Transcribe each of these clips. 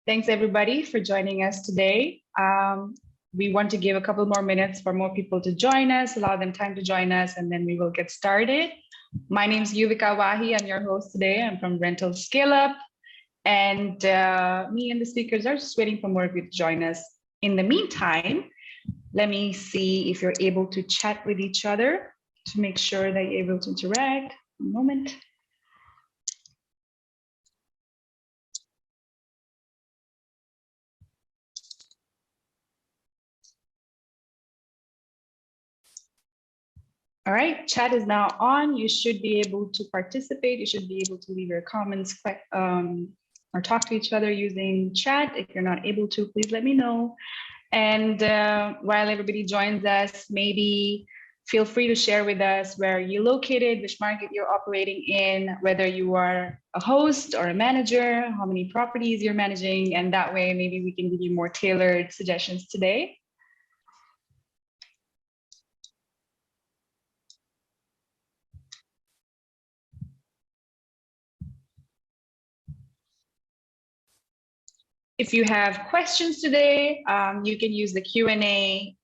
Thanks everybody for joining us today. We want to give a couple more minutes for more people to join us, allow them time to join us, and then we will get started. My name is Yuvika Wahi. I'm your host today. I'm from Rental Scale Up. And me and the speakers are just waiting for more of you to join us. In the meantime, let me see if you're able to chat with each other to make sure that you're able to interact. A moment. All right, chat is now on. You should be able to participate. You should be able to leave your comments or talk to each other using chat. If you're not able to, please let me know. And while everybody joins us, maybe feel free to share with us where you're located, which market you're operating in, whether you are a host or a manager, how many properties you're managing, and that way maybe we can give you more tailored suggestions today. If you have questions today, you can use the Q&A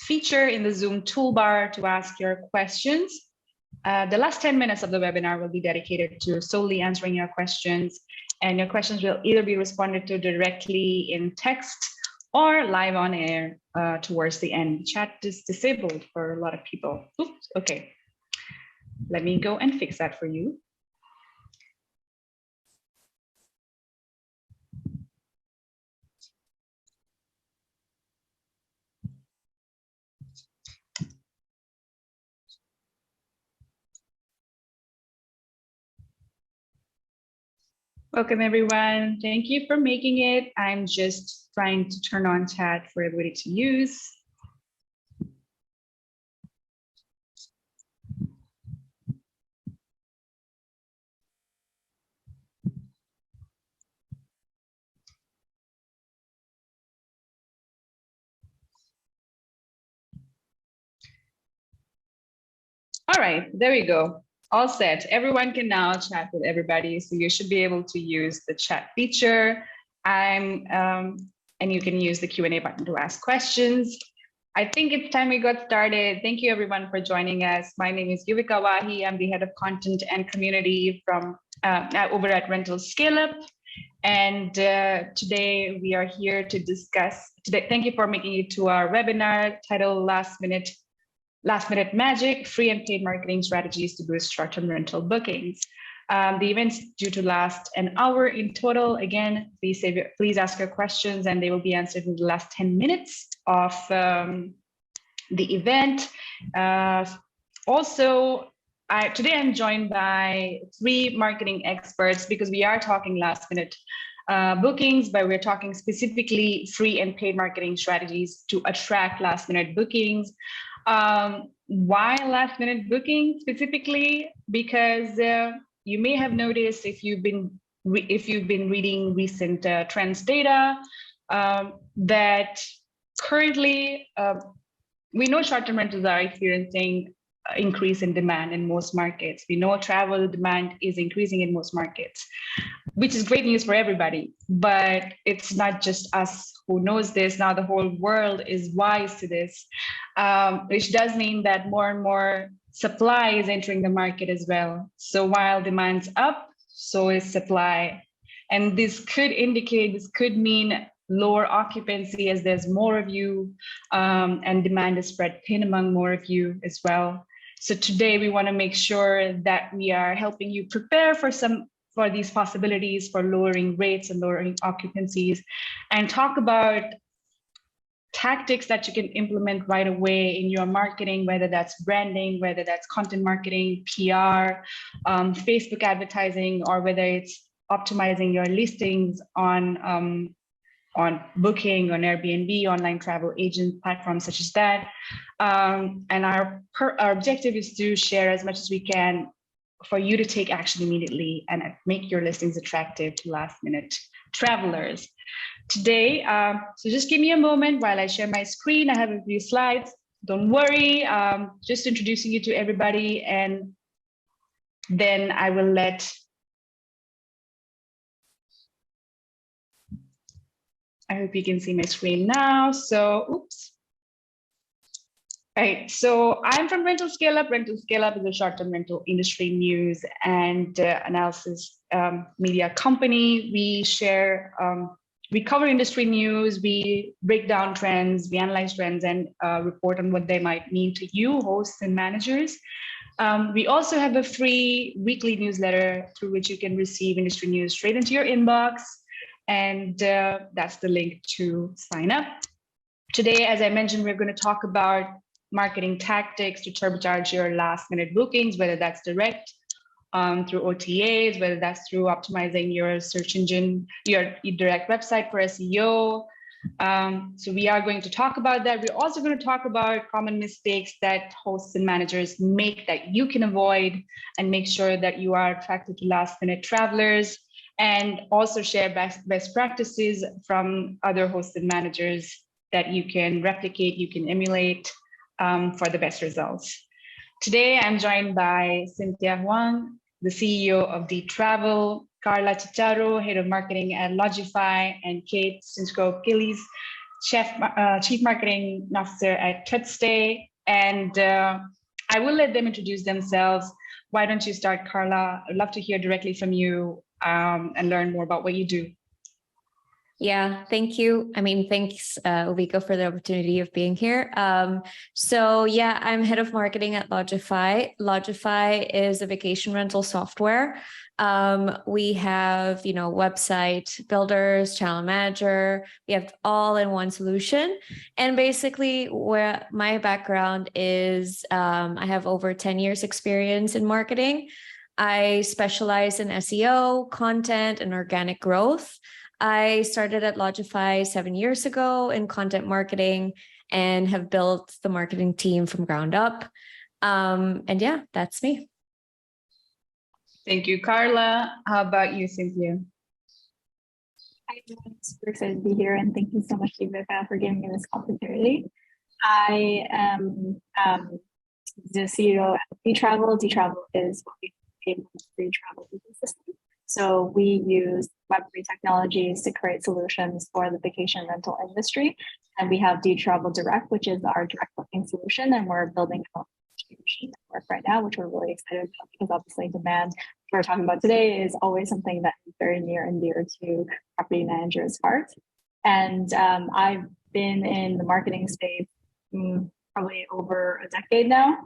feature in the Zoom toolbar to ask your questions. The last 10 minutes of the webinar will be dedicated to solely answering your questions, and your questions will either be responded to directly in text or live on air towards the end. Chat is disabled for a lot of people. Oops, okay. Let me go and fix that for you. Welcome, everyone. Thank you for making it. I'm just trying to turn on chat for everybody to use. All right, there we go. All set. Everyone can now chat with everybody. So you should be able to use the chat feature. And you can use the Q&A button to ask questions. I think it's time we got started. Thank you everyone for joining us. My name is Yuvika Wahi. I'm the head of content and community from over at Rental Scale Up. And today we are here to discuss, thank you for making it to our webinar titled Last Minute Magic, Free and Paid Marketing Strategies to Boost Short-Term Rental Bookings. The event's due to last an hour in total. Again, please ask your questions and they will be answered in the last 10 minutes of the event. Today I'm joined by 3 marketing experts because we are talking last minute bookings, but we're talking specifically free and paid marketing strategies to attract last minute bookings. Why last minute booking specifically? Because you may have noticed if you've been reading recent trends data that currently we know short-term rentals are experiencing increase in demand in most markets. We know travel demand is increasing in most markets, which is great news for everybody. But it's not just us who knows this. Now the whole world is wise to this, which does mean that more and more supply is entering the market as well. So while demand's up, so is supply. And this could mean lower occupancy as there's more of you, and demand is spread thin among more of you as well. So today we want to make sure that we are helping you prepare for these possibilities for lowering rates and lowering occupancies, and talk about tactics that you can implement right away in your marketing, whether that's branding, whether that's content marketing, PR, Facebook advertising, or whether it's optimizing your listings on Booking, on Airbnb, online travel agent platforms such as that. And our objective is to share as much as we can for you to take action immediately and make your listings attractive to last minute travelers. Today, so just give me a moment while I share my screen. I have a few slides. Don't worry, just introducing you to everybody, and then I will let I hope you can see my screen now. So, oops. All right, so I'm from Rental Scale Up. Rental Scale Up is a short-term rental industry news and analysis media company. We share, we cover industry news, we break down trends, we analyze trends and report on what they might mean to you, hosts and managers. We also have a free weekly newsletter through which you can receive industry news straight into your inbox. And that's the link to sign up. Today, as I mentioned, we're going to talk about marketing tactics to turbocharge your last minute bookings, whether that's direct through OTAs, whether that's through optimizing your search engine, your direct website for SEO. So we are going to talk about that. We're also going to talk about common mistakes that hosts and managers make that you can avoid and make sure that you are attracted to last minute travelers, and also share best practices from other hosts and managers that you can replicate, you can emulate for the best results. Today, I'm joined by Cynthia Huang, the CEO of D Travel, Carla Chicharro, Head of Marketing at Logify, and Kate Stinchcombe-Gillies, Chief Marketing Officer at TouchStay. And I will let them introduce themselves. Why don't you start, Carla? I'd love to hear directly from you and learn more about what you do. Yeah, thank you. I mean, thanks, Uvika, for the opportunity of being here. So yeah, I'm head of marketing at Logify. Logify is a vacation rental software. We have, website builders, channel manager. We have all-in-one solution. And basically, where my background is, I have over 10 years experience in marketing. I specialize in SEO, content, and organic growth. I started at Logify 7 years ago in content marketing and have built the marketing team from ground up. And yeah, that's me. Thank you, Carla. How about you, Cynthia? I'm super excited to be here, and thank you so much, Uvika, for giving me this opportunity. I am the CEO at D Travel. D Travel is what we call a free travel ecosystem. So we use Web3 technologies to create solutions for the vacation rental industry. And we have D Travel Direct, which is our direct booking solution. And we're building a distribution network right now, which we're really excited about because obviously demand, which we're talking about today, is always something that is very near and dear to property managers' hearts. And I've been in the marketing space probably over a decade now.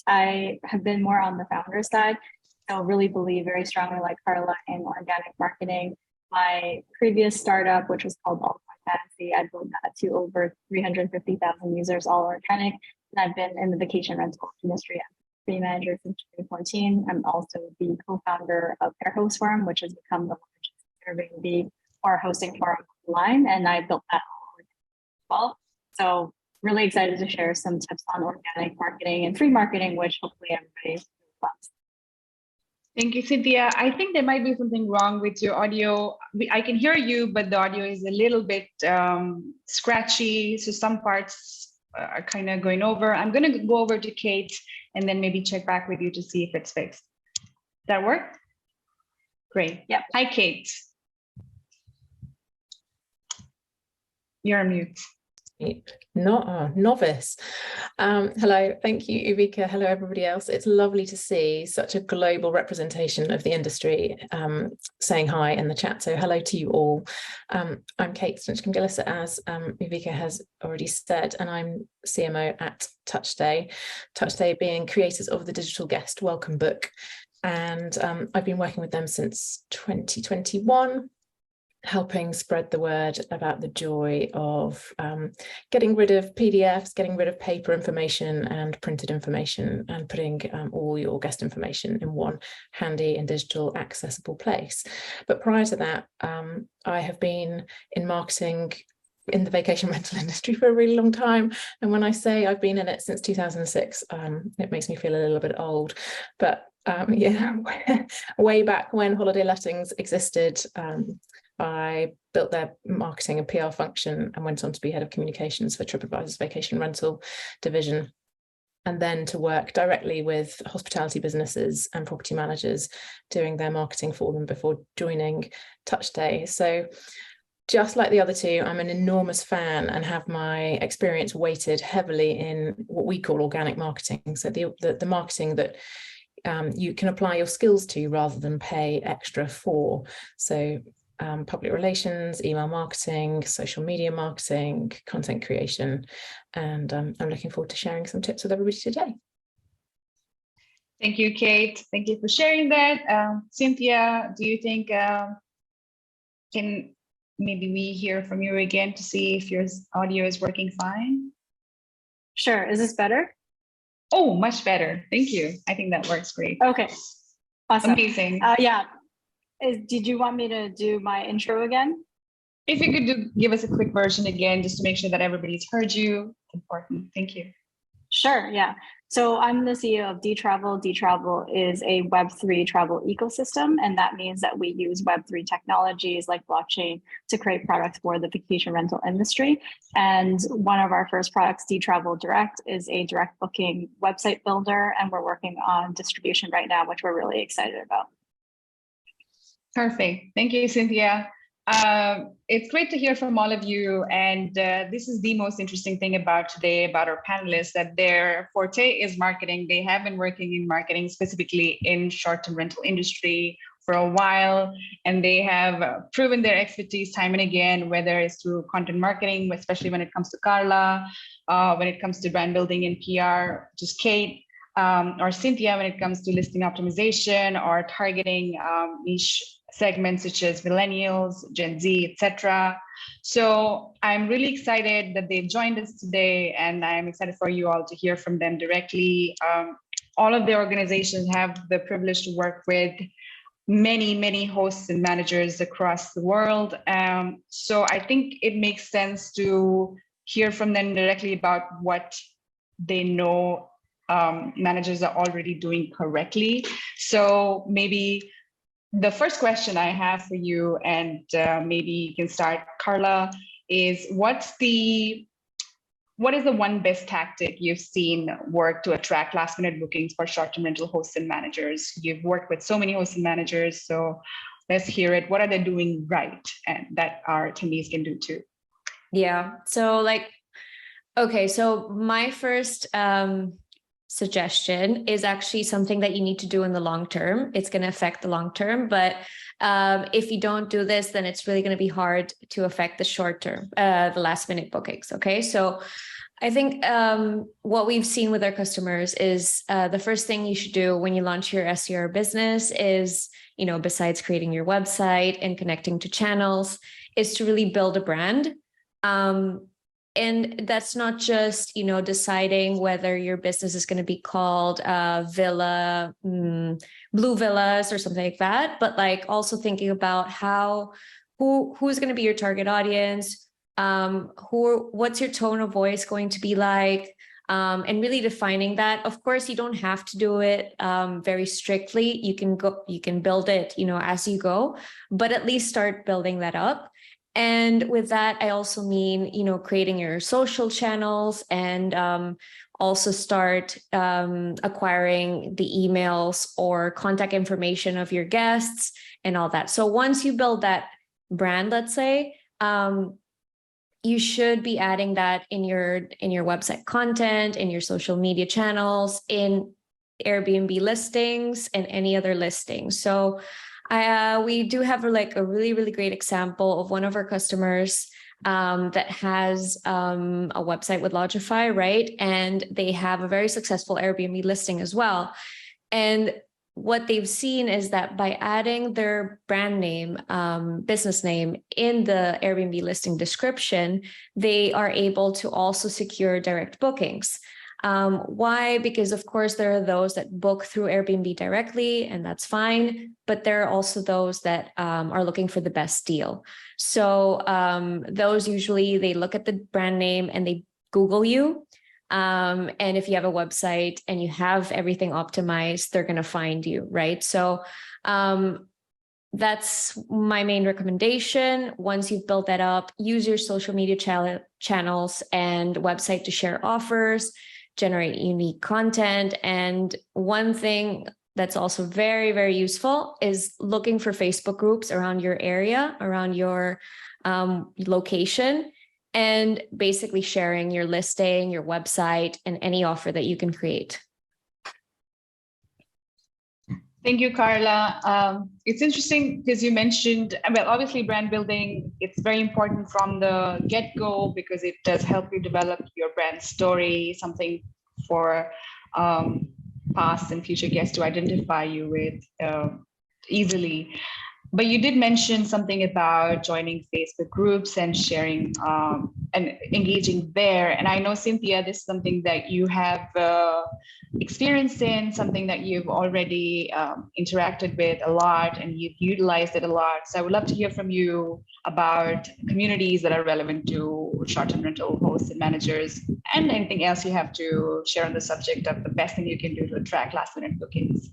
I have been more on the founder side. So really believe very strongly, like Carla, in organic marketing. My previous startup, which was called All Fantasy, I built that to over 350,000 users, all organic. And I've been in the vacation rental industry as a free manager since 2014. I'm also the co-founder of Air Host Forum, which has become the largest Airbnb or hosting forum online. And I built that all as well. So really excited to share some tips on organic marketing and free marketing, which hopefully everybody loves. Thank you, Cynthia. I think there might be something wrong with your audio. I can hear you, but the audio is a little bit scratchy. So some parts are kind of going over. I'm going to go over to Kate and then maybe check back with you to see if it's fixed. That work? Great. Yeah. Hi, Kate. You're on mute. Not novice. Hello, thank you, Uvika. Hello, everybody else. It's lovely to see such a global representation of the industry saying hi in the chat. So hello to you all. I'm Kate Stinchcombe-Gillies, as Uvika has already said, and I'm CMO at TouchStay. TouchStay being creators of the Digital Guest Welcome Book. And I've been working with them since 2021. Helping spread the word about the joy of getting rid of PDFs, getting rid of paper information and printed information, and putting all your guest information in one handy and digital accessible place. But prior to that, I have been in marketing in the vacation rental industry for a really long time. And when I say I've been in it since 2006, it makes me feel a little bit old. But yeah, way back when holiday lettings existed, I built their marketing and PR function and went on to be head of communications for TripAdvisor's vacation rental division, and then to work directly with hospitality businesses and property managers doing their marketing for them before joining TouchStay. So just like the other two, I'm an enormous fan and have my experience weighted heavily in what we call organic marketing. So the marketing that you can apply your skills to rather than pay extra for. So public relations, email marketing, social media marketing, content creation. And I'm looking forward to sharing some tips with everybody today. Thank you, Kate. Thank you for sharing that. Cynthia, do you think can maybe we hear from you again to see if your audio is working fine? Sure. Is this better? Oh, much better. Thank you. I think that works great. Okay. Awesome. Amazing. Yeah. Did you want me to do my intro again? If you could give us a quick version again, just to make sure that everybody's heard you. It's important. Thank you. Sure. Yeah. So I'm the CEO of dTravel. dTravel is a Web3 travel ecosystem, and that means that we use Web3 technologies like blockchain to create products for the vacation rental industry. And one of our first products, dTravel Direct, is a direct booking website builder, and we're working on distribution right now, which we're really excited about. Perfect. Thank you, Cynthia. It's great to hear from all of you. And this is the most interesting thing about today, about our panelists, that their forte is marketing. They have been working in marketing, specifically in short-term rental industry for a while, and they have proven their expertise time and again, whether it's through content marketing, especially when it comes to Carla, when it comes to brand building and PR, just Kate, or Cynthia, when it comes to listing optimization or targeting niche segments such as millennials, Gen Z, etc. So I'm really excited that they've joined us today, and I'm excited for you all to hear from them directly. All of the organizations have the privilege to work with many hosts and managers across the world. So I think it makes sense to hear from them directly about what they know managers are already doing correctly. So maybe the first question I have for you, and maybe you can start, Carla, is what is the one best tactic you've seen work to attract last minute bookings for short-term rental hosts and managers? You've worked with so many hosts and managers, so let's hear it. What are they doing right and that our attendees can do too? Yeah, so so my first suggestion is actually something that you need to do in the long term. It's going to affect the long term, but if you don't do this, then it's really going to be hard to affect the short term, the last minute bookings. Okay, so I think what we've seen with our customers is the first thing you should do when you launch your SEO business is, besides creating your website and connecting to channels, is to really build a brand. And that's not just, deciding whether your business is going to be called Villa, Blue Villas or something like that, but also thinking about who's going to be your target audience, what's your tone of voice going to be like, and really defining that. Of course, you don't have to do it very strictly. You can build it, as you go, but at least start building that up. And with that, I also mean, creating your social channels and also start acquiring the emails or contact information of your guests and all that. So once you build that brand, let's say, you should be adding that in your website content, in your social media channels, in Airbnb listings and any other listings. So we do have a really great example of one of our customers that has a website with Lodgify, right? And they have a very successful Airbnb listing as well. And what they've seen is that by adding their brand name, business name in the Airbnb listing description, they are able to also secure direct bookings. Why? Because of course there are those that book through Airbnb directly, and that's fine. But there are also those that are looking for the best deal. So those usually they look at the brand name and they Google you. And if you have a website and you have everything optimized, they're going to find you, right? So that's my main recommendation. Once you've built that up, use your social media channels and website to share offers, generate unique content. And one thing that's also very, very useful is looking for Facebook groups around your area, around your location, and basically sharing your listing, your website, and any offer that you can create. Thank you, Carla. It's interesting because you mentioned, well, obviously brand building, it's very important from the get-go because it does help you develop your brand story, something for past and future guests to identify you with easily. But you did mention something about joining Facebook groups and sharing and engaging there. And I know, Cynthia, this is something that you have experience in, something that you've already interacted with a lot and you've utilized it a lot. So I would love to hear from you about communities that are relevant to short-term rental hosts and managers, and anything else you have to share on the subject of the best thing you can do to attract last-minute bookings.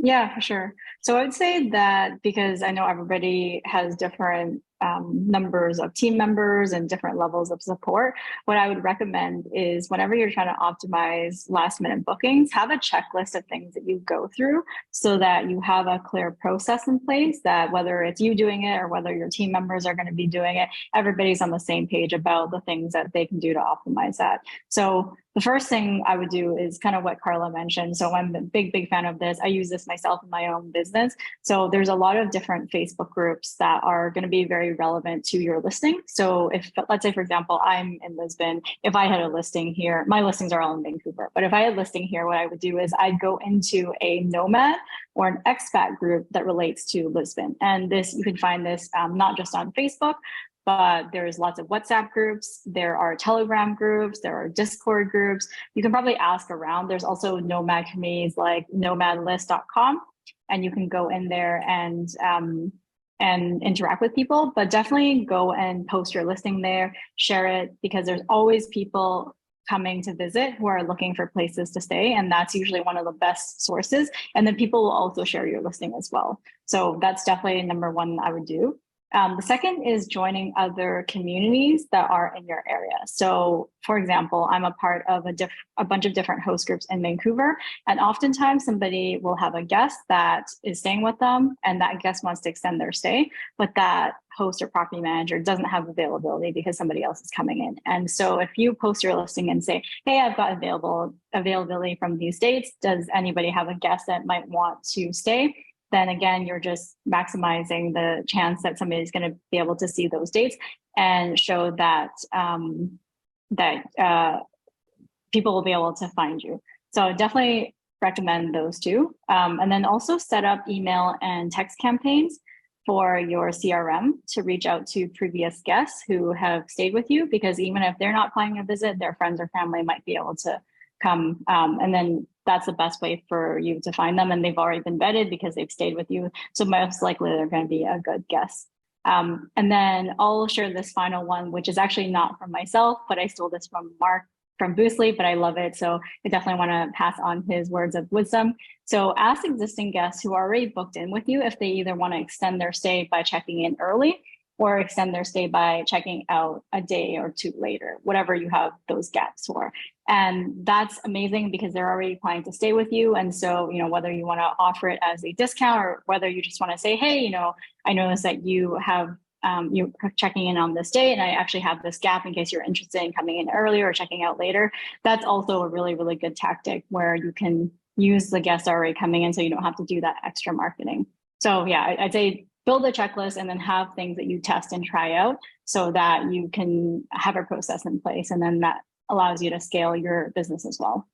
Yeah, for sure. So I would say that because I know everybody has different numbers of team members and different levels of support, what I would recommend is whenever you're trying to optimize last minute bookings, have a checklist of things that you go through so that you have a clear process in place that whether it's you doing it or whether your team members are going to be doing it, everybody's on the same page about the things that they can do to optimize that. So the first thing I would do is kind of what Carla mentioned. So I'm a big fan of this. I use this myself in my own business. So there's a lot of different Facebook groups that are going to be very relevant to your listing. So if, let's say, for example, I'm in Lisbon, if I had a listing here, my listings are all in Vancouver, but if I had a listing here, what I would do is I'd go into a nomad or an expat group that relates to Lisbon. And this, you can find this not just on Facebook, but there's lots of WhatsApp groups, there are Telegram groups, there are Discord groups. You can probably ask around. There's also nomad communities like nomadlist.com, and you can go in there and interact with people, but definitely go and post your listing there, share it, because there's always people coming to visit who are looking for places to stay. And that's usually one of the best sources. And then people will also share your listing as well. So that's definitely number one I would do. The second is joining other communities that are in your area. So for example, I'm a part of a bunch of different host groups in Vancouver, and oftentimes somebody will have a guest that is staying with them and that guest wants to extend their stay, but that host or property manager doesn't have availability because somebody else is coming in. And so if you post your listing and say, hey, I've got availability from these dates, does anybody have a guest that might want to stay? Then again, you're just maximizing the chance that somebody's going to be able to see those dates and show that people will be able to find you. So definitely recommend those two. And then also set up email and text campaigns for your CRM to reach out to previous guests who have stayed with you, because even if they're not planning a visit, their friends or family might be able to come. And then that's the best way for you to find them. And they've already been vetted because they've stayed with you. So most likely they're going to be a good guest. And then I'll share this final one, which is actually not from myself, but I stole this from Mark from Boostly, but I love it. So I definitely want to pass on his words of wisdom. So ask existing guests who are already booked in with you if they either want to extend their stay by checking in early or extend their stay by checking out a day or two later, whatever you have those gaps for. And that's amazing because they're already planning to stay with you. And so, you know, whether you want to offer it as a discount or whether you just want to say, hey, you know, I noticed that you have, you're checking in on this day and I actually have this gap in case you're interested in coming in earlier or checking out later. That's also a really, really good tactic where you can use the guests already coming in so you don't have to do that extra marketing. So yeah, I'd say build a checklist and then have things that you test and try out so that you can have a process in place. And then that allows you to scale your business as well.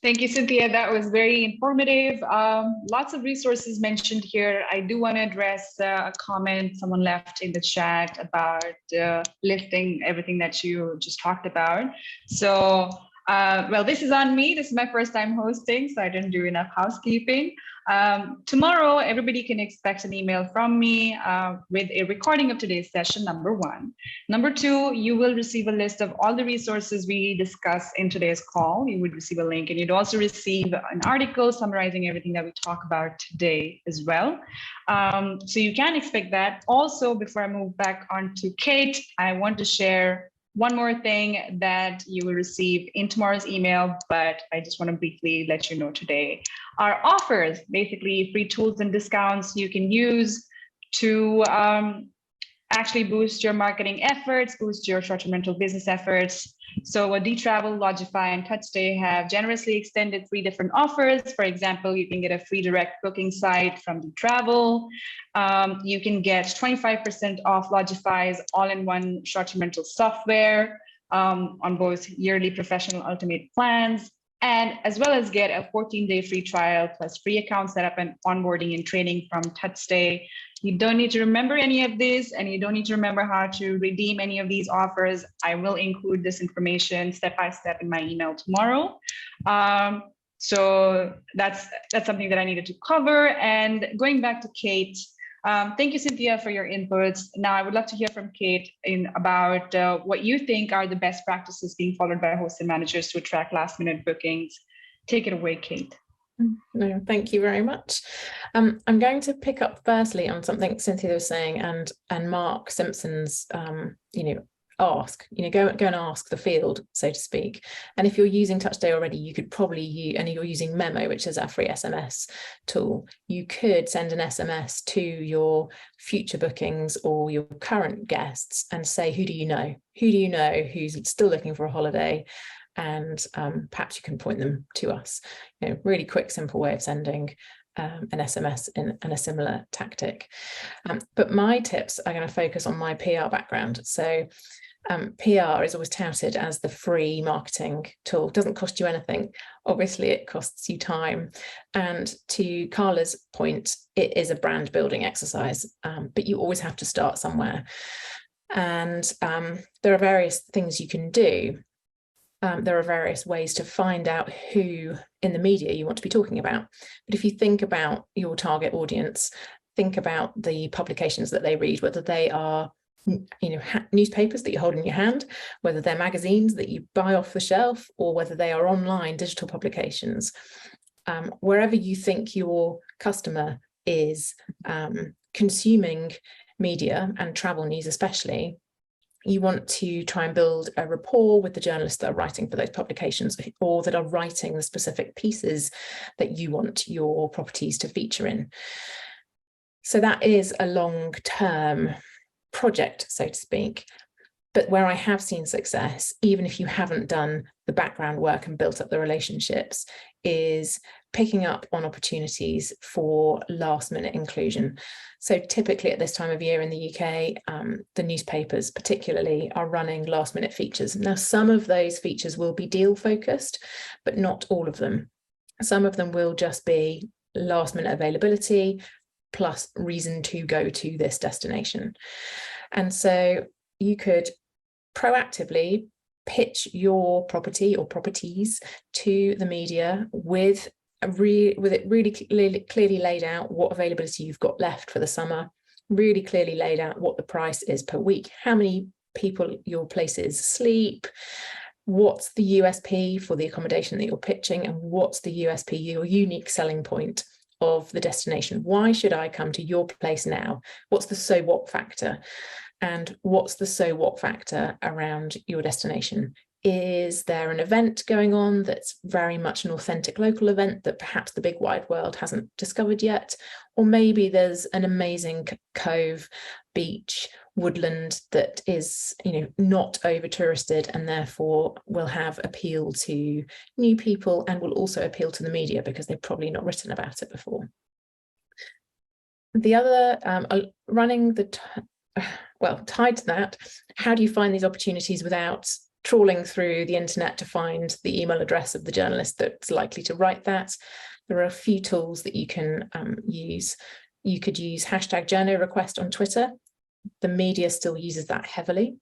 Thank you, Cynthia. That was very informative. Lots of resources mentioned here. I do want to address a comment someone left in the chat about listing everything that you just talked about. So, well, this is on me. This is my first time hosting, so I didn't do enough housekeeping. Tomorrow, everybody can expect an email from me with a recording of today's session, number one. Number two, you will receive a list of all the resources we discuss in today's call. You would receive a link, and you'd also receive an article summarizing everything that we talk about today as well. So you can expect that. Also, before I move back on to Kate, I want to share one more thing that you will receive in tomorrow's email, but I just want to briefly let you know today. Our offers, basically free tools and discounts you can use to actually boost your marketing efforts, boost your short-term rental business efforts. So DTravel, Lodgify, and TouchStay have generously extended 3 different offers. For example, you can get a free direct booking site from DTravel. You can get 25% off Lodgify's all-in-one short-term rental software on both yearly professional ultimate plans, and as well as get a 14-day free trial plus free account setup and onboarding and training from TouchStay. You don't need to remember any of this, and you don't need to remember how to redeem any of these offers. I will include this information step by step in my email tomorrow. So that's something that I needed to cover. And going back to Kate, thank you, Cynthia, for your inputs. Now, I would love to hear from Kate about what you think are the best practices being followed by hosts and managers to attract last-minute bookings. Take it away, Kate. No, thank you very much. I'm going to pick up firstly on something Cynthia was saying and Mark Simpson's, ask, go and ask the field, so to speak. And if you're using TouchStay already, you could probably use, and you're using Memo, which is our free SMS tool, you could send an SMS to your future bookings or your current guests and say, who do you know? Who do you know who's still looking for a holiday? And perhaps you can point them to us. Really quick, simple way of sending an SMS in a similar tactic. But my tips are going to focus on my PR background. So PR is always touted as the free marketing tool. It doesn't cost you anything. Obviously, it costs you time. And to Carla's point, it is a brand building exercise, but you always have to start somewhere. And there are various things you can do. There are various ways to find out who in the media you want to be talking about. But if you think about your target audience, think about the publications that they read, whether they are newspapers that you hold in your hand, whether they're magazines that you buy off the shelf, or whether they are online digital publications. Wherever you think your customer is consuming media, and travel news especially, you want to try and build a rapport with the journalists that are writing for those publications, or that are writing the specific pieces that you want your properties to feature in. So that is a long-term project, so to speak. But where I have seen success, even if you haven't done the background work and built up the relationships, is picking up on opportunities for last minute inclusion. So typically at this time of year in the UK, the newspapers particularly are running last minute features. Now, some of those features will be deal focused, but not all of them. Some of them will just be last minute availability plus reason to go to this destination. And so you could proactively pitch your property or properties to the media with it really clearly laid out what availability you've got left for the summer, really clearly laid out what the price is per week, how many people your places sleep, what's the USP for the accommodation that you're pitching, and what's the USP, your unique selling point of the destination. Why should I come to your place now? What's the so what factor? And what's the so what factor around your destination? Is there an event going on that's very much an authentic local event that perhaps the big wide world hasn't discovered yet? Or maybe there's an amazing cove, beach, woodland that is, not over touristed, and therefore will have appeal to new people and will also appeal to the media because they've probably not written about it before. The other, tied to that, how do you find these opportunities without trawling through the internet to find the email address of the journalist that's likely to write that? There are a few tools that you can use. You could use #journo request on Twitter. The media still uses that heavily.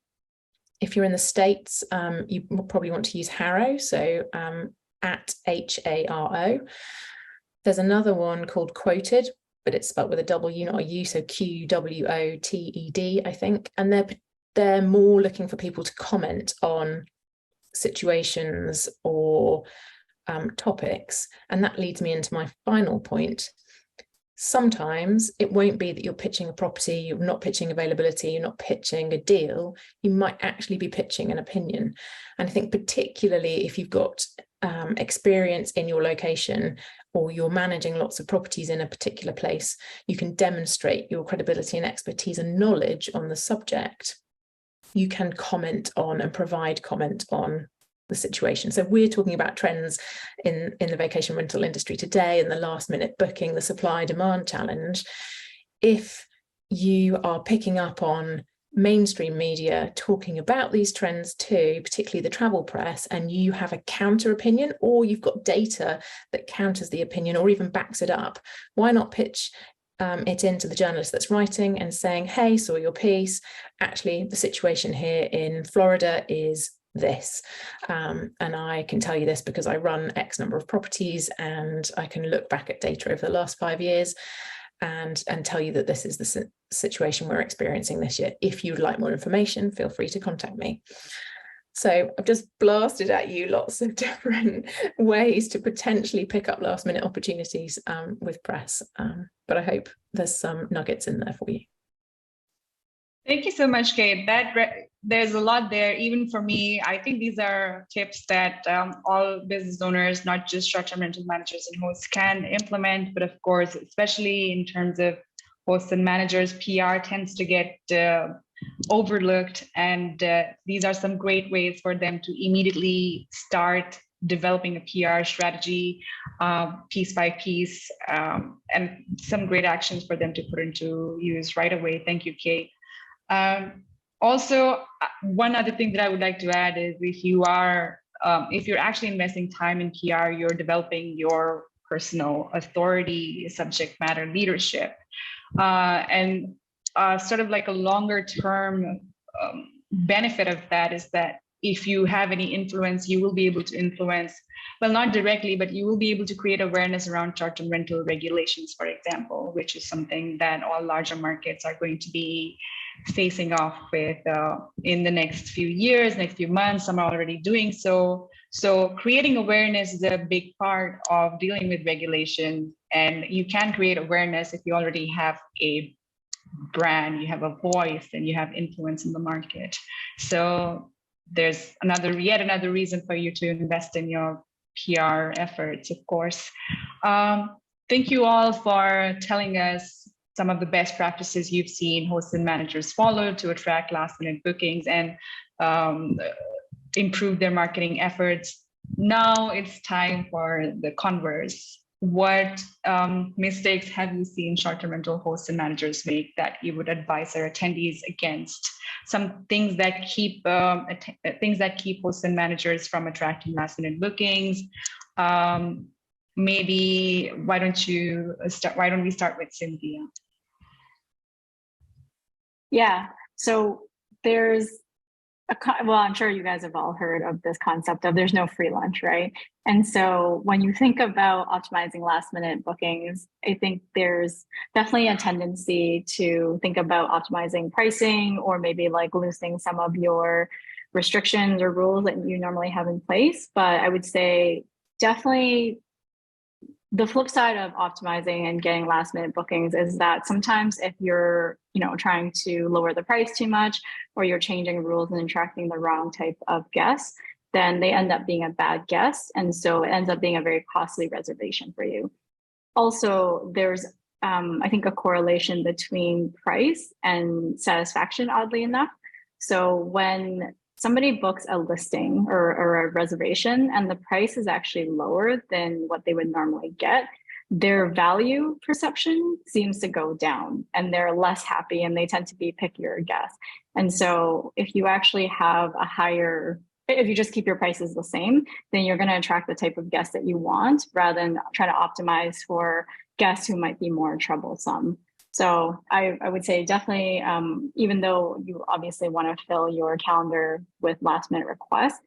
If you're in the States, you probably want to use Haro, so @HARO. There's another one called Quoted, but it's spelled with a W, not a U, so QWOTED, I think. And they're more looking for people to comment on situations or topics. And that leads me into my final point. Sometimes it won't be that you're pitching a property, you're not pitching availability, you're not pitching a deal. You might actually be pitching an opinion. And I think particularly if you've got experience in your location, or you're managing lots of properties in a particular place, you can demonstrate your credibility and expertise and knowledge on the subject, you can comment on and provide comment on the situation. So we're talking about trends in the vacation rental industry today, and the last minute booking, the supply demand challenge. If you are picking up on mainstream media talking about these trends too, particularly the travel press, and you have a counter opinion, or you've got data that counters the opinion or even backs it up, why not pitch it into the journalist that's writing and saying, hey, saw your piece, actually the situation here in Florida is this, and I can tell you this because I run X number of properties, and I can look back at data over the last 5 years and tell you that this is the situation we're experiencing this year. If you'd like more information, feel free to contact me. So I've just blasted at you lots of different ways to potentially pick up last minute opportunities with press, but I hope there's some nuggets in there for you. Thank you so much, Kate. There's a lot there, even for me. I think these are tips that all business owners, not just short-term rental managers and hosts, can implement. But of course, especially in terms of hosts and managers, PR tends to get overlooked. And these are some great ways for them to immediately start developing a PR strategy piece by piece, and some great actions for them to put into use right away. Thank you, Kate. Also, one other thing that I would like to add is if you're actually investing time in PR, you're developing your personal authority, subject matter leadership, and sort of like a longer term benefit of that is that if you have any influence, you will be able to influence, well, not directly, but you will be able to create awareness around short-term rental regulations, for example, which is something that all larger markets are going to be facing off with in the next few years, next few months. Some are already doing so. So creating awareness is a big part of dealing with regulation. And you can create awareness if you already have a brand, you have a voice, and you have influence in the market. So there's yet another reason for you to invest in your PR efforts, of course. Thank you all for telling us some of the best practices you've seen hosts and managers follow to attract last-minute bookings and improve their marketing efforts. Now it's time for the converse. What mistakes have you seen short-term rental hosts and managers make that you would advise their attendees against? Some things that keep hosts and managers from attracting last-minute bookings. Maybe why don't we start with Cynthia? Yeah, so there's well, I'm sure you guys have all heard of this concept of there's no free lunch, right? And so when you think about optimizing last minute bookings, I think there's definitely a tendency to think about optimizing pricing, or maybe like loosening some of your restrictions or rules that you normally have in place. But I would say definitely the flip side of optimizing and getting last minute bookings is that sometimes if you're, trying to lower the price too much, or you're changing rules and attracting the wrong type of guests, then they end up being a bad guest. And so it ends up being a very costly reservation for you. Also, there's, I think, a correlation between price and satisfaction, oddly enough. So when somebody books a listing or a reservation and the price is actually lower than what they would normally get, their value perception seems to go down, and they're less happy, and they tend to be pickier guests. And so if you actually have if you just keep your prices the same, then you're going to attract the type of guests that you want, rather than try to optimize for guests who might be more troublesome. So I would say definitely, even though you obviously want to fill your calendar with last minute requests,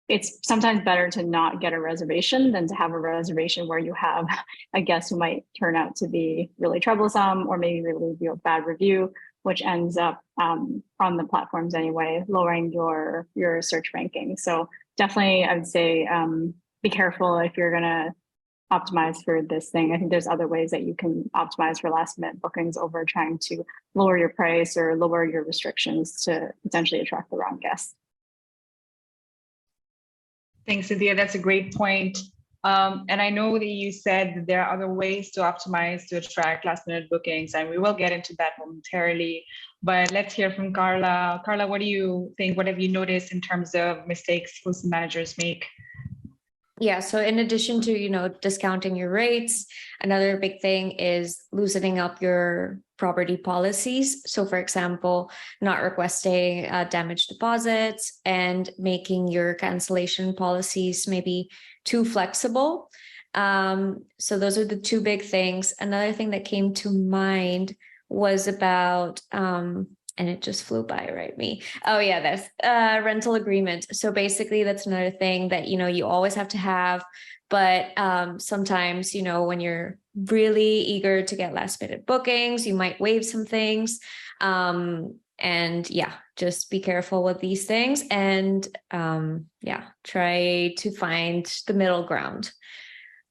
it's sometimes better to not get a reservation than to have a reservation where you have a guest who might turn out to be really troublesome, or maybe they leave you a bad review, which ends up on the platforms anyway, lowering your search ranking. So definitely, I would say be careful if you're going to optimize for this thing. I think there's other ways that you can optimize for last minute bookings over trying to lower your price or lower your restrictions to potentially attract the wrong guests. Thanks, Cynthia. That's a great point. And I know that you said that there are other ways to optimize to attract last minute bookings, and we will get into that momentarily. But let's hear from Carla. Carla, what do you think? What have you noticed in terms of mistakes hosts and managers make? Yeah, so in addition to, discounting your rates, another big thing is loosening up your property policies. So for example, not requesting damage deposits and making your cancellation policies maybe too flexible. So those are the two big things. Another thing that came to mind was about and it just flew by me. Oh yeah, that's rental agreement. So basically that's another thing that, you always have to have, but sometimes, when you're really eager to get last minute bookings, you might waive some things. And yeah, just be careful with these things and try to find the middle ground.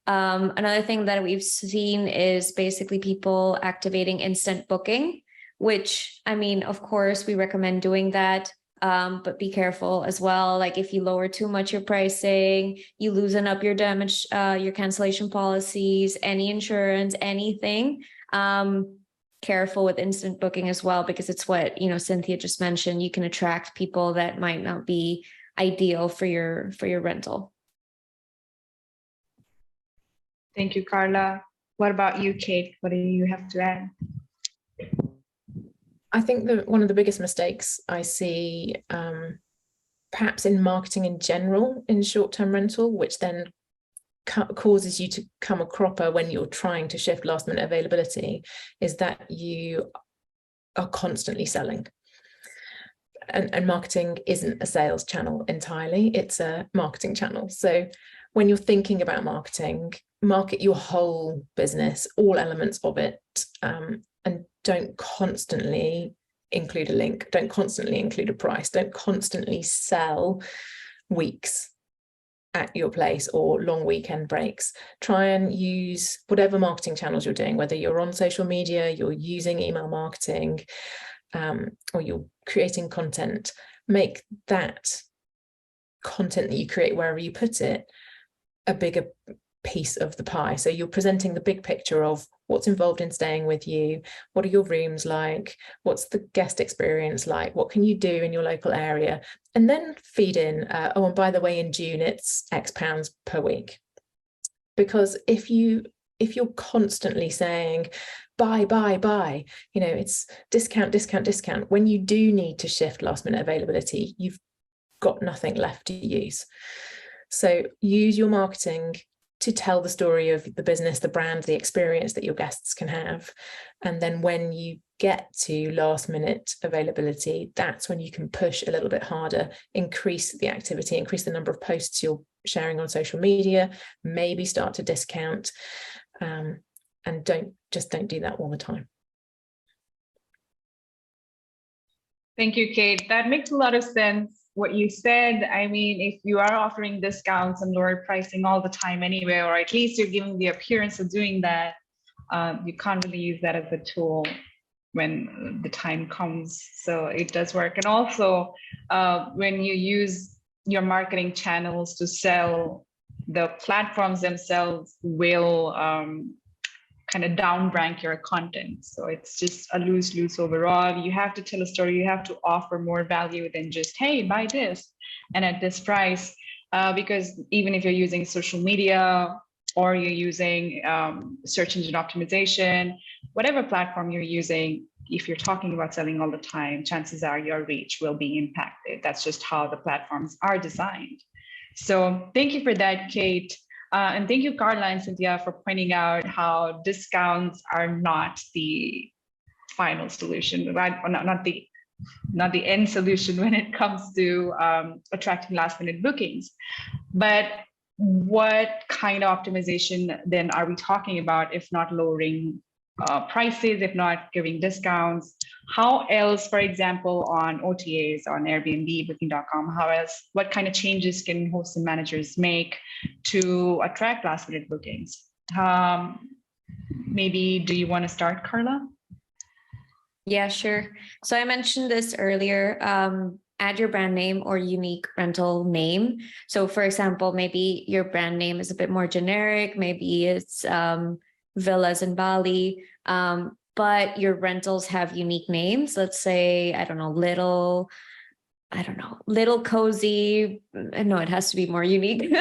Another thing that we've seen is basically people activating instant booking, which, of course, we recommend doing that, but be careful as well. Like if you lower too much your pricing, you loosen up your damage, your cancellation policies, any insurance, anything. Careful with instant booking as well, because it's what, Cynthia just mentioned. You can attract people that might not be ideal for your rental. Thank you, Carla. What about you, Kate? What do you have to add? I think that one of the biggest mistakes I see, perhaps in marketing in general, in short-term rental, which then causes you to come a cropper when you're trying to shift last-minute availability, is that you are constantly selling. And marketing isn't a sales channel entirely, it's a marketing channel. So when you're thinking about marketing, market your whole business, all elements of it, and don't constantly include a link, don't constantly include a price, don't constantly sell weeks at your place or long weekend breaks. Try and use whatever marketing channels you're doing, whether you're on social media, you're using email marketing, or you're creating content. Make that content that you create, wherever you put it, a bigger piece of the pie. So you're presenting the big picture of what's involved in staying with you, what are your rooms like, what's the guest experience like, what can you do in your local area, and then feed in, and by the way, in June it's X pounds per week. Because if you're constantly saying buy, it's discount, when you do need to shift last minute availability, you've got nothing left to use. So use your marketing to tell the story of the business, the brand, the experience that your guests can have. And then when you get to last minute availability, that's when you can push a little bit harder, increase the activity, increase the number of posts you're sharing on social media, maybe start to discount, and don't do that all the time. Thank you, Kate. That makes a lot of sense. What you said, if you are offering discounts and lower pricing all the time anyway, or at least you're giving the appearance of doing that, you can't really use that as a tool when the time comes. So it does work. And also, when you use your marketing channels to sell, the platforms themselves will kind of down rank your content. So it's just a lose-lose overall. You have to tell a story, you have to offer more value than just, hey, buy this and at this price. Because even if you're using social media or you're using search engine optimization, whatever platform you're using, if you're talking about selling all the time, chances are your reach will be impacted. That's just how the platforms are designed. So thank you for that, Kate. And thank you, Carla and Cynthia, for pointing out how discounts are not the final solution, right? Or not the end solution when it comes to attracting last-minute bookings. But what kind of optimization then are we talking about if not lowering prices, if not giving discounts? How else, for example, on OTAs, on Airbnb, Booking.com, what kind of changes can hosts and managers make to attract last-minute bookings? Maybe, do you want to start, Carla? Yeah, sure. So I mentioned this earlier. add your brand name or unique rental name. So for example, maybe your brand name is a bit more generic, maybe it's villas in Bali, but your rentals have unique names. Let's say, I don't know, little cozy. No, it has to be more unique.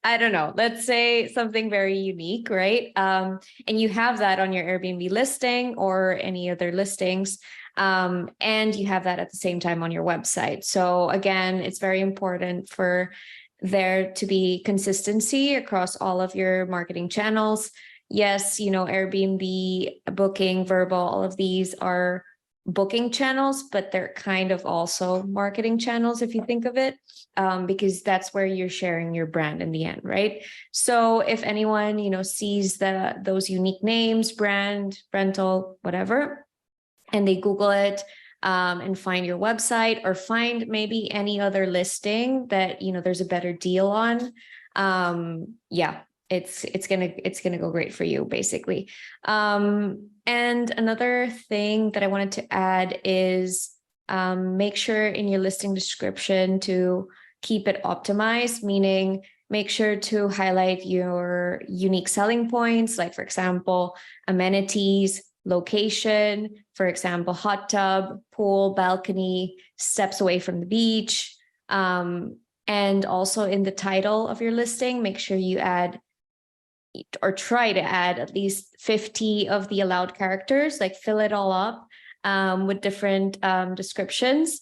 I don't know. Let's say something very unique, right? And you have that on your Airbnb listing or any other listings. And you have that at the same time on your website. So again, it's very important for there to be consistency across all of your marketing channels. Yes, Airbnb, Booking, Verbal, all of these are booking channels, but they're kind of also marketing channels if you think of it, because that's where you're sharing your brand in the end, right? So if anyone, sees those unique names, brand, rental, whatever, and they Google it and find your website or find maybe any other listing that, there's a better deal on, yeah, it's gonna go great for you, basically. And another thing that I wanted to add is make sure in your listing description to keep it optimized, meaning make sure to highlight your unique selling points, like for example, amenities, location, for example, hot tub, pool, balcony, steps away from the beach. And also in the title of your listing, make sure you add or try to add at least 50 of the allowed characters, like fill it all up with different descriptions.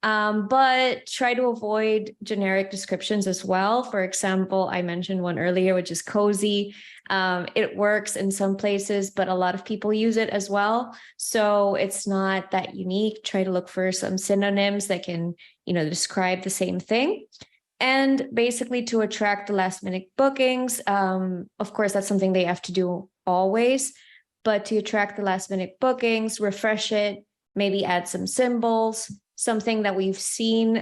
But try to avoid generic descriptions as well. For example, I mentioned one earlier, which is cozy. It works in some places, but a lot of people use it as well. So it's not that unique. Try to look for some synonyms that can, describe the same thing. And basically to attract the last minute bookings, of course, that's something they have to do always, but to attract the last minute bookings, refresh it, maybe add some symbols. Something that we've seen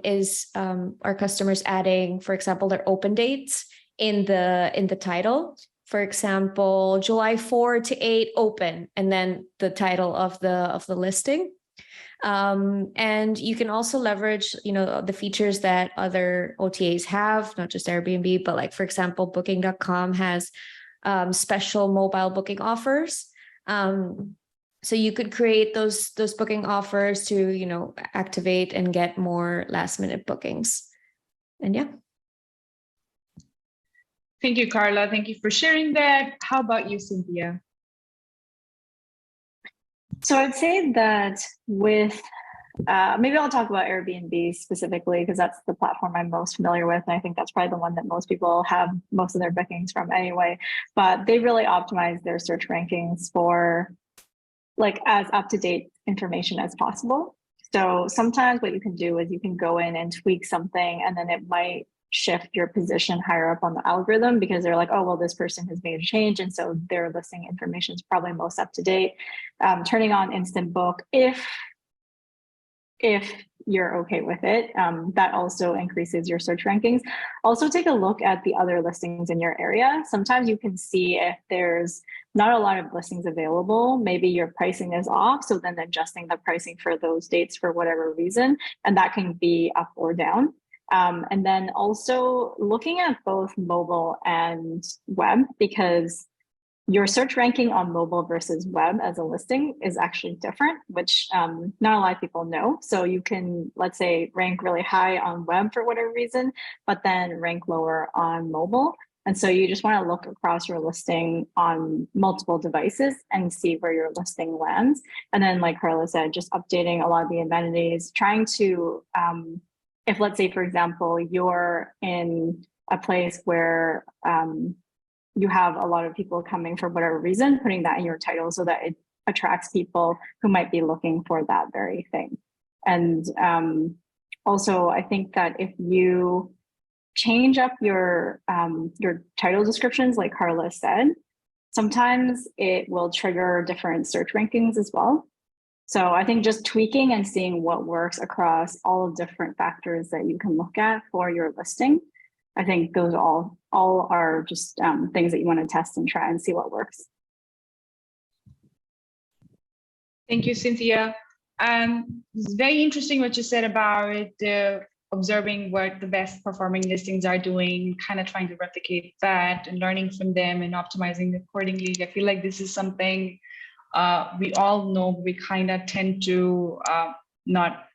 is our customers adding, for example, their open dates in the title. For example, July 4 to 8 open, and then the title of the listing. And you can also leverage, the features that other OTAs have, not just Airbnb, but like, for example, booking.com has special mobile booking offers. So you could create those booking offers to, activate and get more last minute bookings. And yeah. Thank you, Carla. Thank you for sharing that. How about you, Cynthia? So I'd say that with, maybe I'll talk about Airbnb specifically, because that's the platform I'm most familiar with. And I think that's probably the one that most people have most of their bookings from anyway. But they really optimize their search rankings for like as up-to-date information as possible. So sometimes what you can do is you can go in and tweak something, and then it might shift your position higher up on the algorithm because they're like, oh, well, this person has made a change. And so their listing information is probably most up to date. Turning on instant book, if you're okay with it, that also increases your search rankings. Also take a look at the other listings in your area. Sometimes you can see if there's not a lot of listings available, maybe your pricing is off. So then adjusting the pricing for those dates for whatever reason, and that can be up or down. And then also looking at both mobile and web, because your search ranking on mobile versus web as a listing is actually different, which not a lot of people know. So you can, let's say, rank really high on web for whatever reason, but then rank lower on mobile. And so you just want to look across your listing on multiple devices and see where your listing lands. And then, like Carla said, just updating a lot of the amenities, trying to, if let's say, for example, you're in a place where you have a lot of people coming for whatever reason, putting that in your title so that it attracts people who might be looking for that very thing. And also, I think that if you change up your title descriptions, like Carla said, sometimes it will trigger different search rankings as well. So I think just tweaking and seeing what works across all different factors that you can look at for your listing, I think those all are just things that you want to test and try and see what works. Thank you, Cynthia. It's very interesting what you said about observing what the best performing listings are doing, kind of trying to replicate that and learning from them and optimizing accordingly. I feel like this is something we all know, we kind of tend to not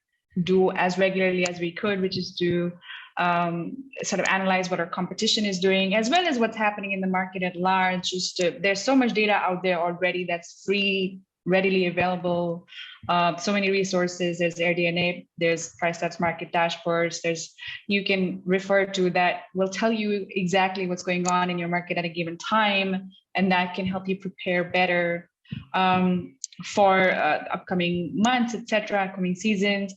do as regularly as we could, which is to sort of analyze what our competition is doing, as well as what's happening in the market at large. There's so much data out there already that's free, readily available. So many resources. There's AirDNA, there's PriceStats market dashboards. You can refer to that will tell you exactly what's going on in your market at a given time, and that can help you prepare better for upcoming months, etc., upcoming seasons.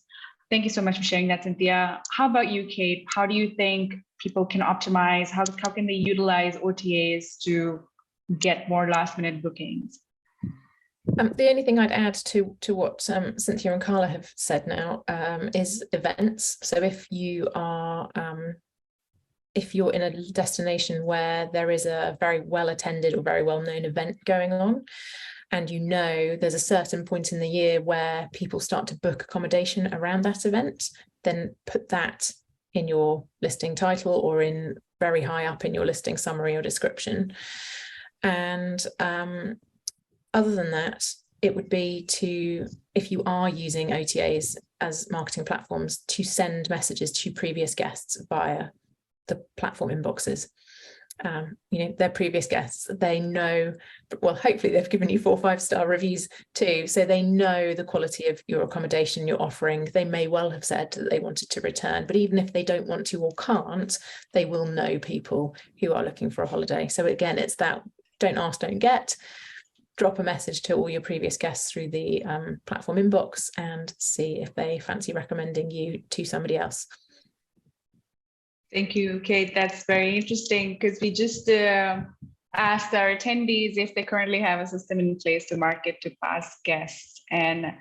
Thank you so much for sharing that, Cynthia. How about you, Kate? How do you think people can optimize? How can they utilize OTAs to get more last-minute bookings? The only thing I'd add to what Cynthia and Carla have said now is events. So if you're in a destination where there is a very well attended or very well known event going on, and you know there's a certain point in the year where people start to book accommodation around that event, then put that in your listing title or in very high up in your listing summary or description. And other than that, it would be to, if you are using OTAs as marketing platforms, to send messages to previous guests via the platform inboxes. Their previous guests, they know, well, hopefully they've given you 4 or 5-star reviews too, so they know the quality of your accommodation you're offering. They may well have said that they wanted to return, but even if they don't want to or can't, they will know people who are looking for a holiday. So again, it's that don't ask, don't get. Drop a message to all your previous guests through the platform inbox and see if they fancy recommending you to somebody else. Thank you, Kate. That's very interesting, because we just asked our attendees if they currently have a system in place to market to past guests, and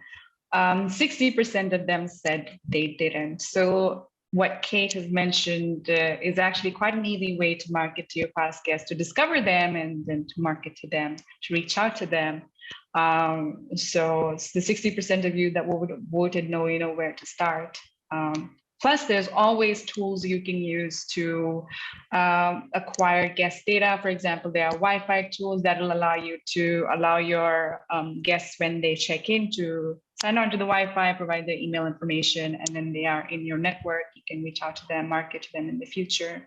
60% of them said they didn't. So what Kate has mentioned is actually quite an easy way to market to your past guests, to discover them and then to market to them, to reach out to them. So it's the 60% of you that voted no, you know where to start. Plus, there's always tools you can use to acquire guest data. For example, there are Wi-Fi tools that will allow you to allow your guests, when they check in, to sign on to the Wi-Fi, provide their email information, and then they are in your network. You can reach out to them, market to them in the future.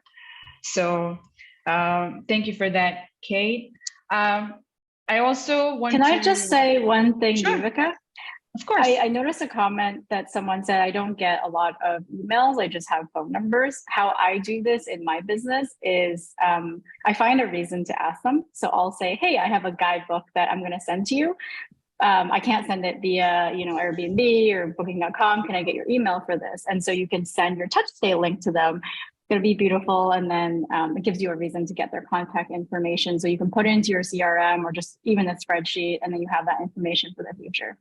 So thank you for that, Kate. I also want to... Can I just say one thing, Sure. Yuvika? Of course. I noticed a comment that someone said, I don't get a lot of emails, I just have phone numbers. How I do this in my business is I find a reason to ask them. So I'll say, hey, I have a guidebook that I'm going to send to you. I can't send it via, Airbnb or booking.com. Can I get your email for this? And so you can send your TouchStay link to them. It's going to be beautiful. And then it gives you a reason to get their contact information. So you can put it into your CRM or just even a spreadsheet, and then you have that information for the future.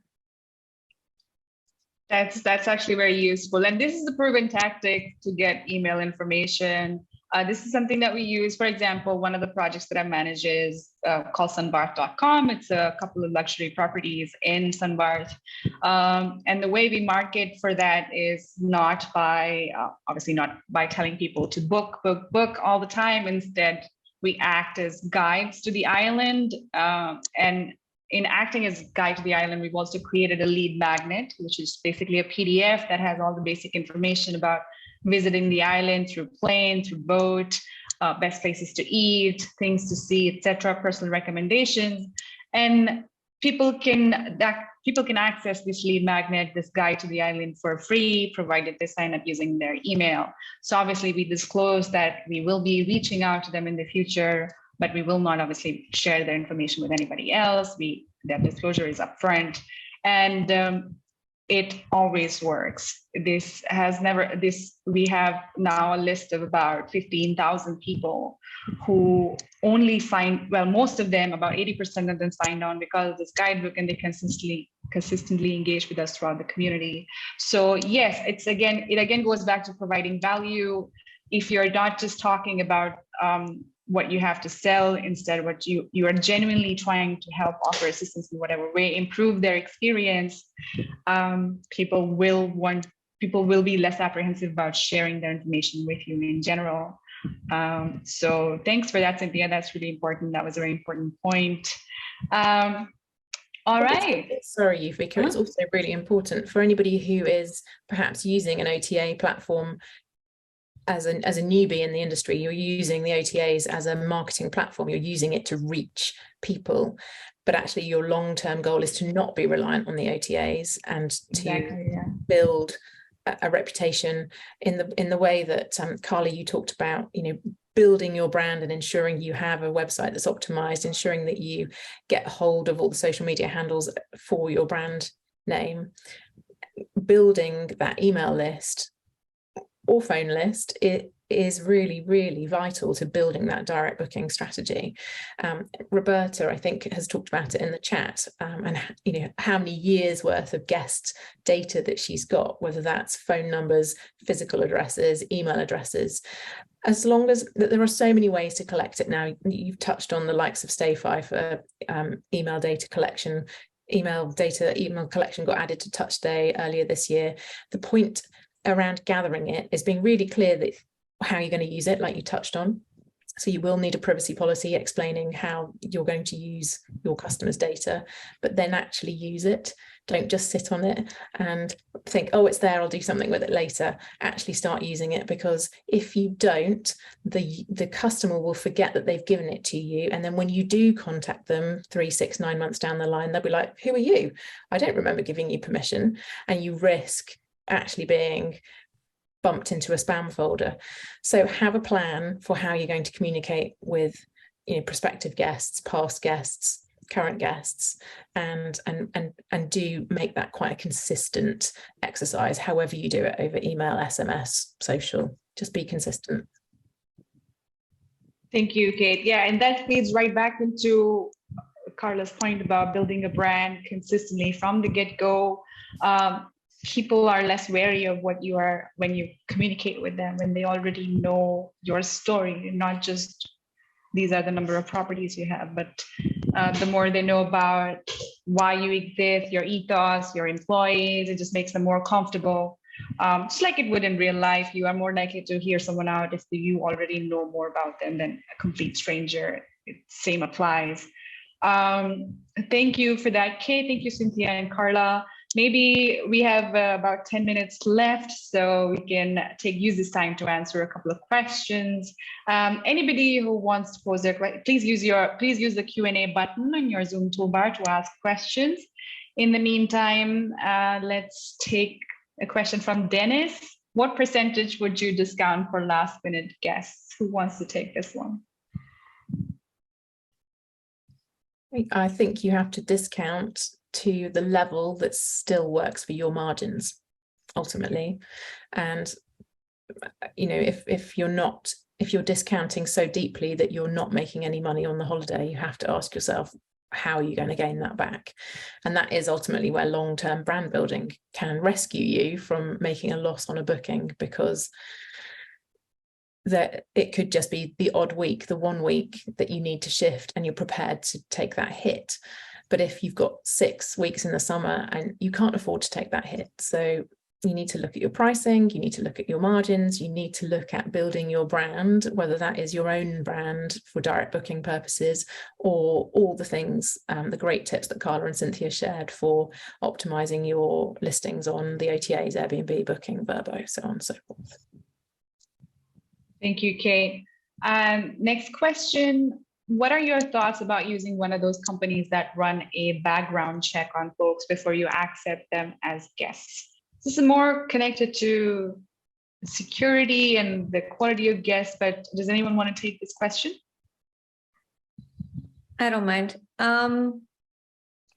That's actually very useful. And this is the proven tactic to get email information. This is something that we use. For example, one of the projects that I manage is called sunbarth.com. It's a couple of luxury properties in Sunbarth. And the way we market for that is not by, obviously not by telling people to book all the time. Instead, we act as guides to the island. And in acting as guide to the island, we've also created a lead magnet, which is basically a PDF that has all the basic information about visiting the island through plane, through boat, best places to eat, things to see, etc., personal recommendations. And people can access this lead magnet, this guide to the island, for free, provided they sign up using their email. So obviously we disclose that we will be reaching out to them in the future, but we will not obviously share their information with anybody else. That disclosure is upfront, and it always works. We have now a list of about 15,000 people who only most of them, about 80% of them, signed on because of this guidebook, and they consistently engage with us throughout the community. So yes, it again goes back to providing value. If you're not just talking about what you have to sell, instead what you are genuinely trying to help, offer assistance in whatever way, improve their experience, people will be less apprehensive about sharing their information with you in general. So thanks for that, Cynthia. That's really important. That was a very important point. All right. Sorry, Yuvika, it's also really important for anybody who is perhaps using an OTA platform as a newbie in the industry. You're using the OTAs as a marketing platform. You're using it to reach people, but actually your long-term goal is to not be reliant on the OTAs and to build a reputation in the way that Carla, you talked about, building your brand and ensuring you have a website that's optimized, ensuring that you get hold of all the social media handles for your brand name, building that email list or phone list. It is really, really vital to building that direct booking strategy. Roberta, I think, has talked about it in the chat, and how many years worth of guest data that she's got, whether that's phone numbers, physical addresses, email addresses. As long as there are so many ways to collect it now. You've touched on the likes of Stayfi for email data collection. Email collection got added to TouchStay earlier this year. The point around gathering it is being really clear that how you're going to use it, like you touched on. So you will need a privacy policy explaining how you're going to use your customers' data, but then actually use it. Don't just sit on it and think, oh, it's there, I'll do something with it later. Actually start using it, because if you don't, the customer will forget that they've given it to you. And then when you do contact them 3, 6, 9 months down the line, they'll be like, who are you? I don't remember giving you permission. And you risk actually being bumped into a spam folder. So have a plan for how you're going to communicate with prospective guests, past guests, current guests, and do make that quite a consistent exercise, however you do it, over email, SMS, social. Just be consistent. Thank you, Kate. Yeah, and that leads right back into Carla's point about building a brand consistently from the get-go. People are less wary of what you are when you communicate with them, when they already know your story, not just these are the number of properties you have, but the more they know about why you exist, your ethos, your employees, it just makes them more comfortable. Just like it would in real life, you are more likely to hear someone out if you already know more about them than a complete stranger. Same applies. Thank you for that, Kate. Thank you, Cynthia and Carla. Maybe we have about 10 minutes left, so we can use this time to answer a couple of questions. Anybody who wants to pose their question, please use the Q&A button on your Zoom toolbar to ask questions. In the meantime, let's take a question from Dennis. What percentage would you discount for last-minute guests? Who wants to take this one? I think you have to discount to the level that still works for your margins, ultimately. And if you're discounting so deeply that you're not making any money on the holiday, you have to ask yourself, how are you going to gain that back? And that is ultimately where long-term brand building can rescue you from making a loss on a booking, because that it could just be the odd week, the 1 week that you need to shift, and you're prepared to take that hit. But if you've got 6 weeks in the summer and you can't afford to take that hit, so you need to look at your pricing, you need to look at your margins, you need to look at building your brand, whether that is your own brand for direct booking purposes, or all the things, the great tips that Carla and Cynthia shared for optimizing your listings on the OTAs, Airbnb, Booking, Vrbo, so on and so forth. Thank you, Kate. Next question. What are your thoughts about using one of those companies that run a background check on folks before you accept them as guests? This is more connected to security and the quality of guests, but does anyone want to take this question? I don't mind.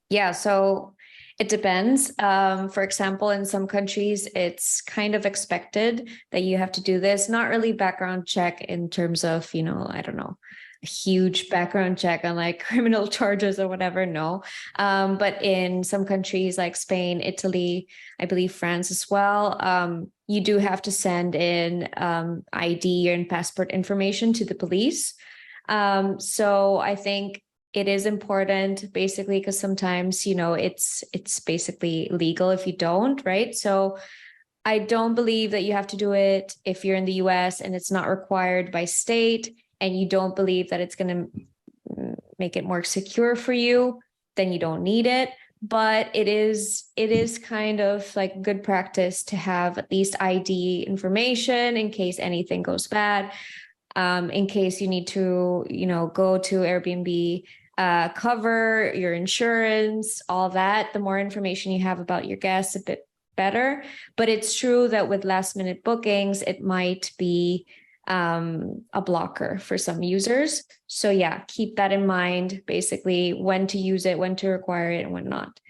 Yeah, so it depends. For example, in some countries, it's kind of expected that you have to do this, not really background check in terms of, I don't know, a huge background check on like criminal charges or whatever, no. But in some countries like Spain, Italy, I believe France as well, you do have to send in ID and passport information to the police. So I think it is important basically because sometimes, it's basically legal if you don't, right? So I don't believe that you have to do it if you're in the US and it's not required by state, and you don't believe that it's going to make it more secure for you, then you don't need it. But it is kind of like good practice to have at least ID information in case anything goes bad, in case you need to, go to Airbnb, cover your insurance, all that. The more information you have about your guests, a bit better. But it's true that with last minute bookings, it might be a blocker for some users. So yeah, keep that in mind, basically when to use it, when to require it, and when not.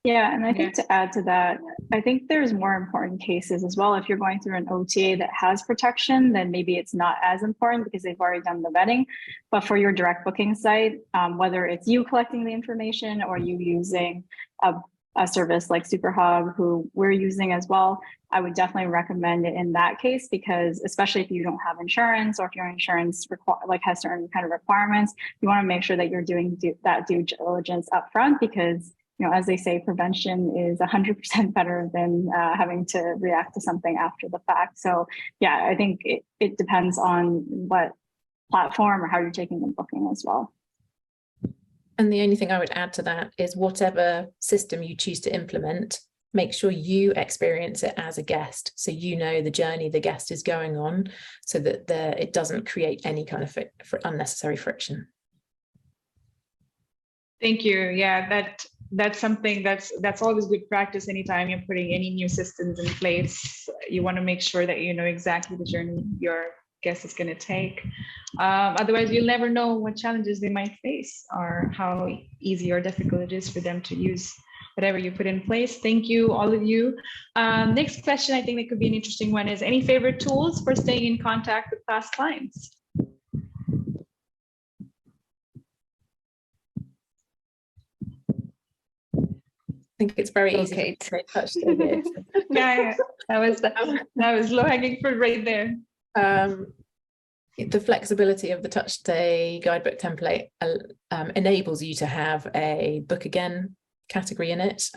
Yeah, and I think to add to that, I think there's more important cases as well. If you're going through an OTA that has protection, then maybe it's not as important because they've already done the vetting. But for your direct booking site, whether it's you collecting the information or you using a service like Superhub, who we're using as well, I would definitely recommend it in that case, because especially if you don't have insurance, or if your insurance has certain kind of requirements, you want to make sure that you're doing that due diligence upfront, because as they say, prevention is 100% better than having to react to something after the fact. So yeah, I think it depends on what platform or how you're taking the booking as well. And the only thing I would add to that is whatever system you choose to implement, make sure you experience it as a guest, so you know the journey the guest is going on, so that it doesn't create any kind of unnecessary friction. Thank you. Yeah, that's something that's always good practice. Anytime you're putting any new systems in place, you want to make sure that you know exactly the journey your guest is going to take. Otherwise, you'll never know what challenges they might face or how easy or difficult it is for them to use whatever you put in place. Thank you, all of you. Next question, I think that could be an interesting one, is any favorite tools for staying in contact with past clients? I think it's very easy to say touch David. Yeah, that was low-hanging fruit right there. The flexibility of the Touch Day guidebook template enables you to have a book again category in it,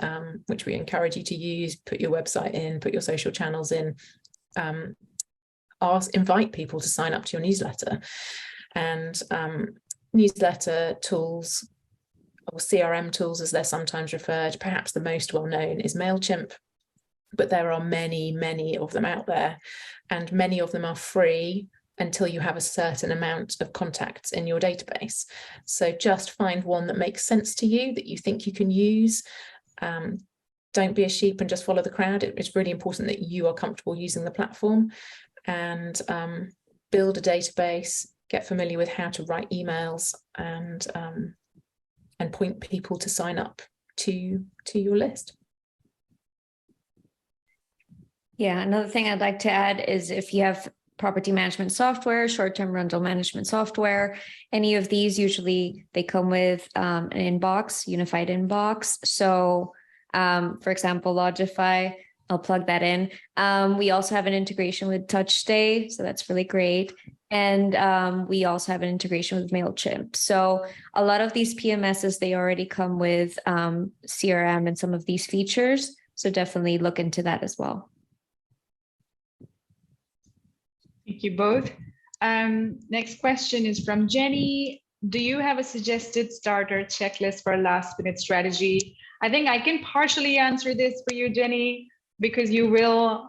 which we encourage you to use. Put your website in, put your social channels in, invite people to sign up to your newsletter. And newsletter tools, or CRM tools as they're sometimes referred, perhaps the most well-known is MailChimp, but there are many of them out there, and many of them are free until you have a certain amount of contacts in your database. So just find one that makes sense to you, that you think you can use. Don't be a sheep and just follow the crowd. It's really important that you are comfortable using the platform, and build a database, get familiar with how to write emails, and point people to sign up to your list. Yeah, another thing I'd like to add is if you have property management software, short-term rental management software, any of these, usually they come with an inbox, unified inbox. So for example, Lodgify, I'll plug that in. We also have an integration with TouchStay, so that's really great. And we also have an integration with MailChimp. So a lot of these PMSs, they already come with CRM and some of these features. So definitely look into that as well. Thank you both. Next question is from Jenny. Do you have a suggested starter checklist for a last minute strategy? I think I can partially answer this for you, Jenny, because you will,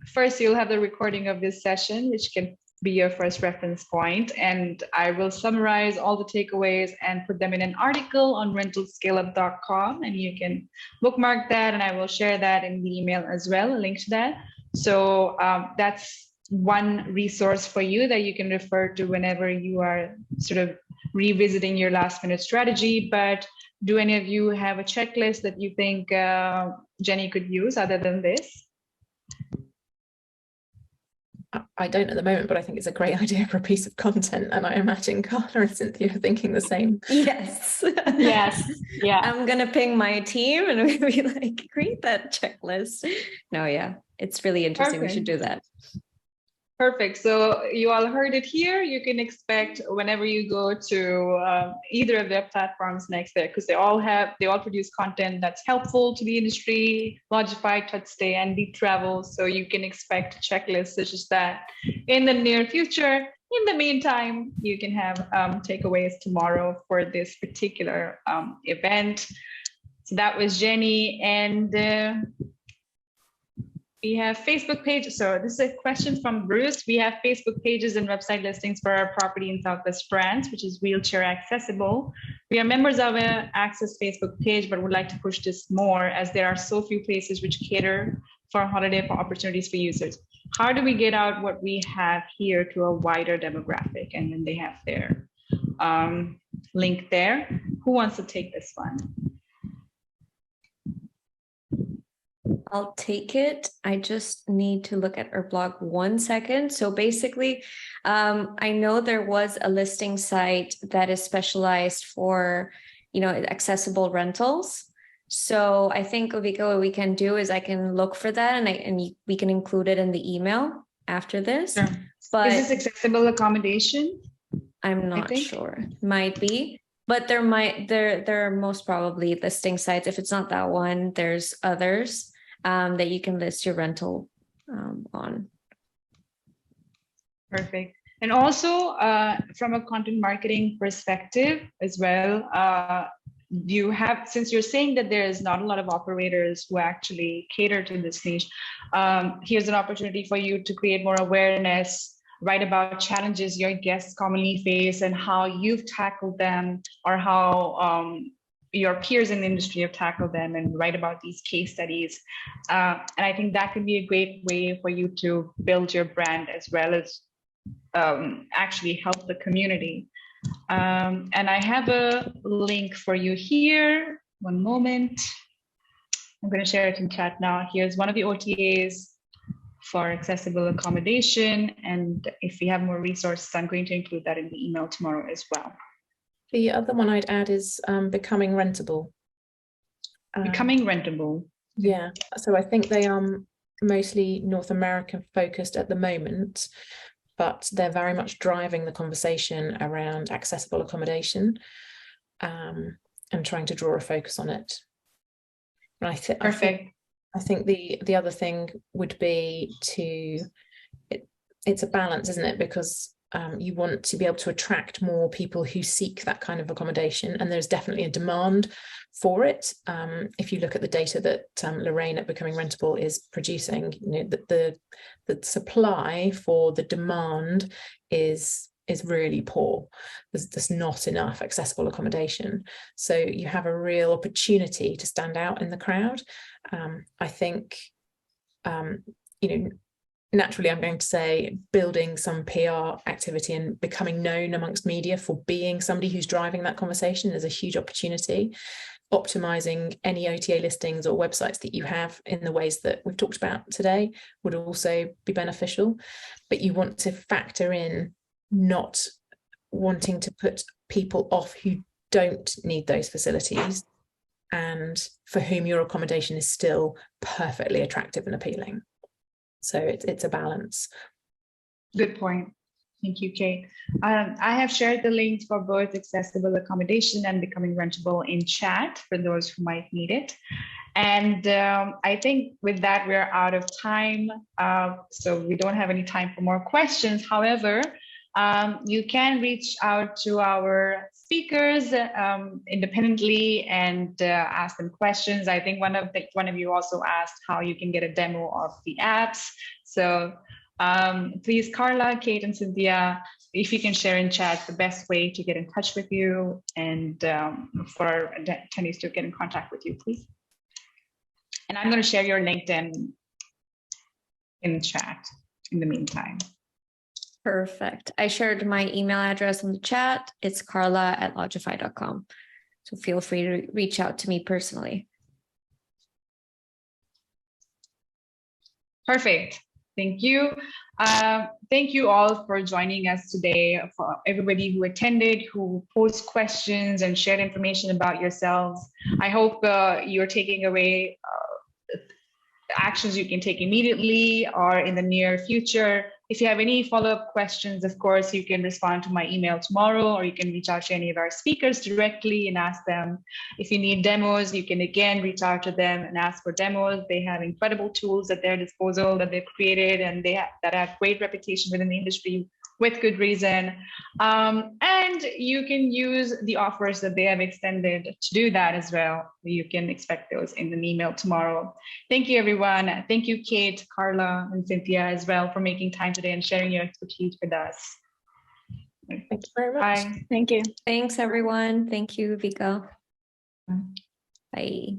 first you'll have the recording of this session, which can be your first reference point. And I will summarize all the takeaways and put them in an article on rentalscaleup.com, and you can bookmark that, and I will share that in the email as well, a link to that. So that's one resource for you that you can refer to whenever you are sort of revisiting your last minute strategy. But do any of you have a checklist that you think Jenny could use other than this? I don't at the moment, but I think it's a great idea for a piece of content, and I imagine Carla and Cynthia are thinking the same. Yes. Yes. Yeah. I'm gonna ping my team and we'll be like, create that checklist. No, yeah, it's really interesting. Perfect. We should do that. Perfect. So you all heard it here. You can expect whenever you go to either of their platforms next there, because they all produce content that's helpful to the industry, Logify, TouchStay, and Deep Travel. So you can expect checklists such as that in the near future. In the meantime, you can have takeaways tomorrow for this particular event. So that was Jenny, and we have Facebook pages. So this is a question from Bruce. We have Facebook pages and website listings for our property in Southwest France, which is wheelchair accessible. We are members of an Access Facebook page, but would like to push this more as there are so few places which cater for holiday opportunities for users. How do we get out what we have here to a wider demographic? And then they have their link there. Who wants to take this one? I'll take it. I just need to look at our blog 1 second. So basically, I know there was a listing site that is specialized for, accessible rentals. So I think, Ovika, what we can do is I can look for that and we can include it in the email after this. Sure. But is this accessible accommodation? I'm not sure. Might be. But there are most probably listing sites. If it's not that one, there's others that you can list your rental on. Perfect. And also from a content marketing perspective as well, since you're saying that there is not a lot of operators who actually cater to this niche, here's an opportunity for you to create more awareness, write about challenges your guests commonly face and how you've tackled them, or how your peers in the industry have tackled them, and write about these case studies. And I think that can be a great way for you to build your brand as well as actually help the community. And I have a link for you here. One moment. I'm going to share it in chat now. Here's one of the OTAs for accessible accommodation. And if we have more resources, I'm going to include that in the email tomorrow as well. The other one I'd add is Becoming Rentable. Becoming Rentable. Yeah, so I think they are mostly North American focused at the moment, but they're very much driving the conversation around accessible accommodation and trying to draw a focus on it. And Perfect. I think the other thing would be it's a balance, isn't it? Because you want to be able to attract more people who seek that kind of accommodation, and there's definitely a demand for it. If you look at the data that Lorraine at Becoming Rentable is producing, the supply for the demand is really poor. There's not enough accessible accommodation, so you have a real opportunity to stand out in the crowd. I think naturally, I'm going to say building some PR activity and becoming known amongst media for being somebody who's driving that conversation is a huge opportunity. Optimizing any OTA listings or websites that you have in the ways that we've talked about today would also be beneficial. But you want to factor in not wanting to put people off who don't need those facilities and for whom your accommodation is still perfectly attractive and appealing. So it's a balance. Good point. Thank you, Kate. I have shared the links for both accessible accommodation and Becoming Rentable in chat for those who might need it. And I think with that, we're out of time. So we don't have any time for more questions. However, you can reach out to our speakers independently and ask them questions. I think one of you also asked how you can get a demo of the apps. So please, Carla, Kate, and Cynthia, if you can share in chat the best way to get in touch with you and for our attendees to get in contact with you, please. And I'm going to share your LinkedIn in chat in the meantime. Perfect. I shared my email address in the chat. It's carla@logify.com. So feel free to reach out to me personally. Perfect. Thank you. Thank you all for joining us today, for everybody who attended, who posed questions and shared information about yourselves. I hope you're taking away actions you can take immediately or in the near future If you have any follow-up questions, of course, you can respond to my email tomorrow, or you can reach out to any of our speakers directly and ask them. If you need demos, you can again reach out to them and ask for demos. They have incredible tools at their disposal that they've created, and that have great reputation within the industry with good reason. And you can use the offers that they have extended to do that as well. You can expect those in an email tomorrow. Thank you, everyone. Thank you, Kate, Carla, and Cynthia as well for making time today and sharing your expertise with us. Thank you very much. Bye. Thank you. Thanks, everyone. Thank you, Vika. Bye.